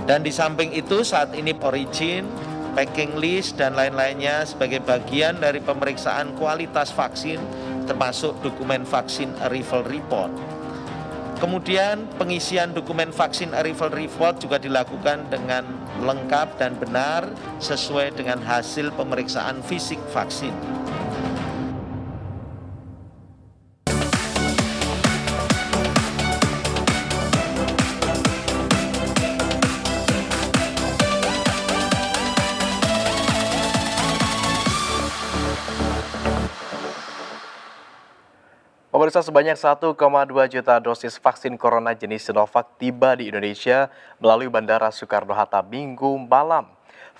Dan di samping itu saat ini origin, packing list, dan lain-lainnya sebagai bagian dari pemeriksaan kualitas vaksin termasuk dokumen vaksin arrival report. Kemudian pengisian dokumen vaksin arrival report juga dilakukan dengan lengkap dan benar sesuai dengan hasil pemeriksaan fisik vaksin. Pemirsa, sebanyak 1,2 juta dosis vaksin corona jenis Sinovac tiba di Indonesia melalui Bandara Soekarno-Hatta Minggu malam.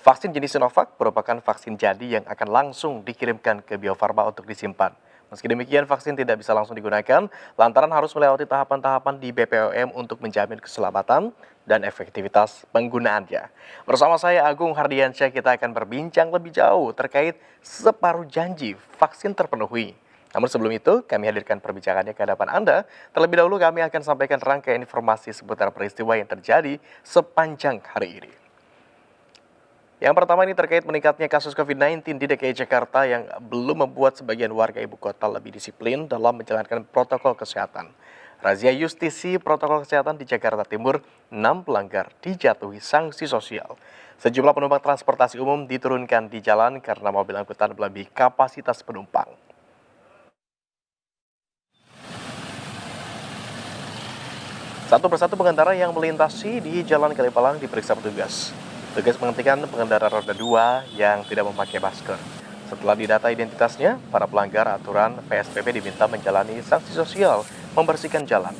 Vaksin jenis Sinovac merupakan vaksin jadi yang akan langsung dikirimkan ke Bio Farma untuk disimpan. Meski demikian, vaksin tidak bisa langsung digunakan lantaran harus melewati tahapan-tahapan di BPOM untuk menjamin keselamatan dan efektivitas penggunaannya. Bersama saya Agung Hardiansyah, kita akan berbincang lebih jauh terkait separuh janji vaksin terpenuhi. Namun sebelum itu, kami hadirkan perbincangannya ke hadapan Anda. Terlebih dahulu kami akan sampaikan rangkaian informasi seputar peristiwa yang terjadi sepanjang hari ini. Yang pertama ini terkait meningkatnya kasus COVID-19 di DKI Jakarta yang belum membuat sebagian warga ibu kota lebih disiplin dalam menjalankan protokol kesehatan. Razia justisi protokol kesehatan di Jakarta Timur, 6 pelanggar dijatuhi sanksi sosial. Sejumlah penumpang transportasi umum diturunkan di jalan karena mobil angkutan melebihi kapasitas penumpang. Satu persatu pengendara yang melintasi di Jalan Kalipalang diperiksa petugas. Petugas menghentikan pengendara roda 2 yang tidak memakai masker. Setelah didata identitasnya, para pelanggar aturan PSBB diminta menjalani sanksi sosial membersihkan jalan.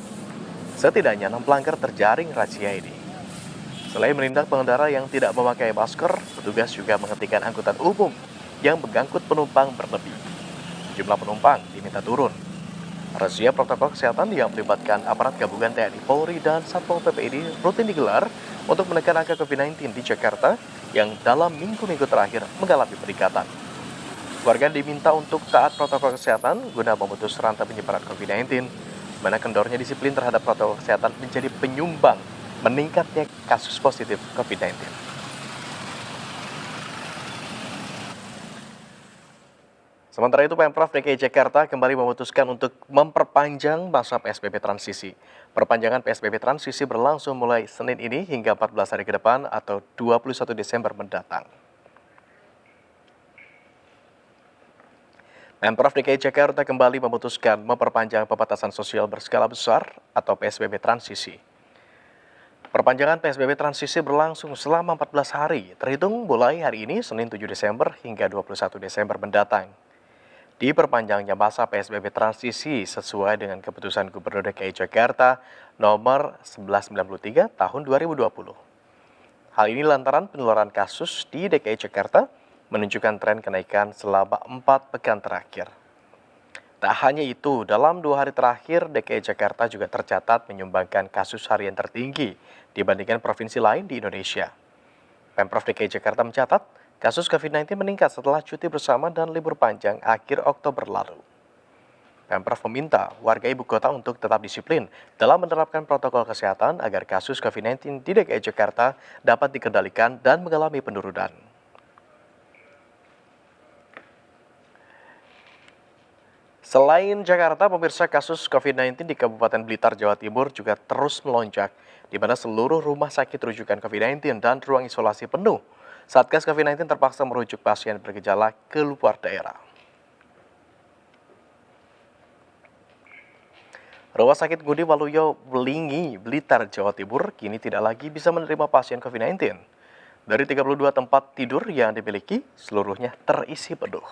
Setidaknya 6 pelanggar terjaring razia ini. Selain menindak pengendara yang tidak memakai masker, petugas juga menghentikan angkutan umum yang mengangkut penumpang berlebih. Jumlah penumpang diminta turun. Razia protokol kesehatan yang melibatkan aparat gabungan TNI, Polri, dan Satpol PP ini rutin digelar untuk menekan angka COVID-19 di Jakarta yang dalam minggu-minggu terakhir mengalami peningkatan. Warga diminta untuk taat protokol kesehatan guna memutus rantai penyebaran COVID-19, mana kendornya disiplin terhadap protokol kesehatan menjadi penyumbang meningkatnya kasus positif COVID-19. Sementara itu, Pemprov DKI Jakarta kembali memutuskan untuk memperpanjang masa PSBB transisi. Perpanjangan PSBB transisi berlangsung mulai Senin ini hingga 14 hari ke depan atau 21 Desember mendatang. Pemprov DKI Jakarta kembali memutuskan memperpanjang pembatasan sosial berskala besar atau PSBB transisi. Perpanjangan PSBB transisi berlangsung selama 14 hari, terhitung mulai hari ini Senin 7 Desember hingga 21 Desember mendatang. Diperpanjangnya masa PSBB transisi sesuai dengan keputusan Gubernur DKI Jakarta nomor 1193 tahun 2020. Hal ini lantaran penularan kasus di DKI Jakarta menunjukkan tren kenaikan selama 4 pekan terakhir. Tak hanya itu, dalam 2 hari terakhir DKI Jakarta juga tercatat menyumbangkan kasus harian tertinggi dibandingkan provinsi lain di Indonesia. Pemprov DKI Jakarta mencatat kasus COVID-19 meningkat setelah cuti bersama dan libur panjang akhir Oktober lalu. Pemprov meminta warga ibu kota untuk tetap disiplin dalam menerapkan protokol kesehatan agar kasus COVID-19 di DKI Jakarta dapat dikendalikan dan mengalami penurunan. Selain Jakarta, pemirsa, kasus COVID-19 di Kabupaten Blitar, Jawa Timur juga terus melonjak, di mana seluruh rumah sakit rujukan COVID-19 dan ruang isolasi penuh. Satgas COVID-19 terpaksa merujuk pasien bergejala ke luar daerah. Rumah Sakit Ngudi Waluyo Belingi, Blitar, Jawa Timur kini tidak lagi bisa menerima pasien COVID-19. Dari 32 tempat tidur yang dimiliki, seluruhnya terisi penuh.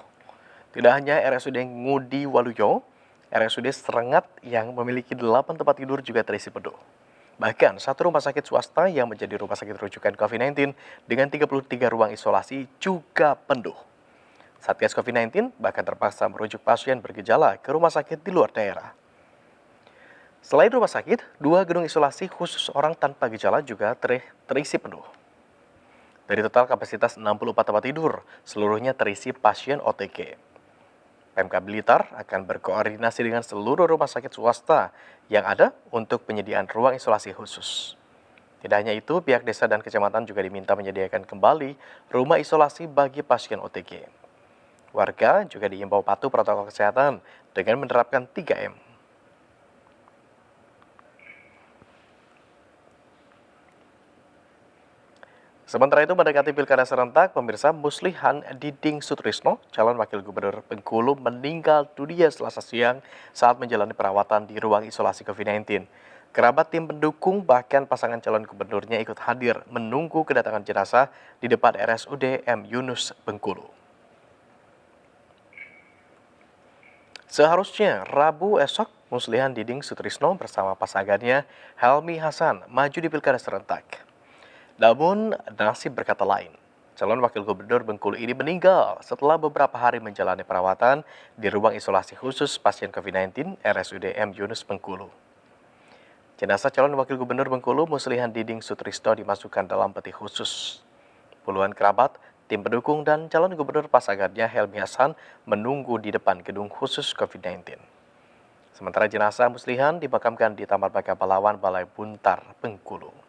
Tidak hanya RSUD Ngudi Waluyo, RSUD Serengat yang memiliki 8 tempat tidur juga terisi penuh. Bahkan, satu rumah sakit swasta yang menjadi rumah sakit rujukan COVID-19 dengan 33 ruang isolasi juga penuh. Satgas COVID-19 bahkan terpaksa merujuk pasien bergejala ke rumah sakit di luar daerah. Selain rumah sakit, 2 gedung isolasi khusus orang tanpa gejala juga terisi penuh. Dari total kapasitas 64 tempat tidur, seluruhnya terisi pasien OTG. Pemkab Blitar akan berkoordinasi dengan seluruh rumah sakit swasta yang ada untuk penyediaan ruang isolasi khusus. Tidak hanya itu, pihak desa dan kecamatan juga diminta menyediakan kembali rumah isolasi bagi pasien OTG. Warga juga diimbau patuh protokol kesehatan dengan menerapkan 3M. Sementara itu mendekati pilkada serentak, pemirsa Muslihan Diding Sutrisno, calon wakil gubernur Bengkulu meninggal dunia Selasa siang saat menjalani perawatan di ruang isolasi COVID-19. Kerabat tim pendukung bahkan pasangan calon gubernurnya ikut hadir menunggu kedatangan jenazah di depan RSUD M Yunus Bengkulu. Seharusnya Rabu esok Muslihan Diding Sutrisno bersama pasangannya Helmi Hasan maju di pilkada serentak. Namun, nasib berkata lain. Calon wakil gubernur Bengkulu ini meninggal setelah beberapa hari menjalani perawatan di ruang isolasi khusus pasien COVID-19 RSUD M Yunus Bengkulu. Jenazah calon wakil gubernur Bengkulu Muslihan Diding Sutrisno dimasukkan dalam peti khusus. Puluhan kerabat, tim pendukung, dan calon gubernur pasangannya Helmi Hasan menunggu di depan gedung khusus COVID-19. Sementara jenazah Muslihan dimakamkan di Taman Baka Balawan, Balai Buntar, Bengkulu.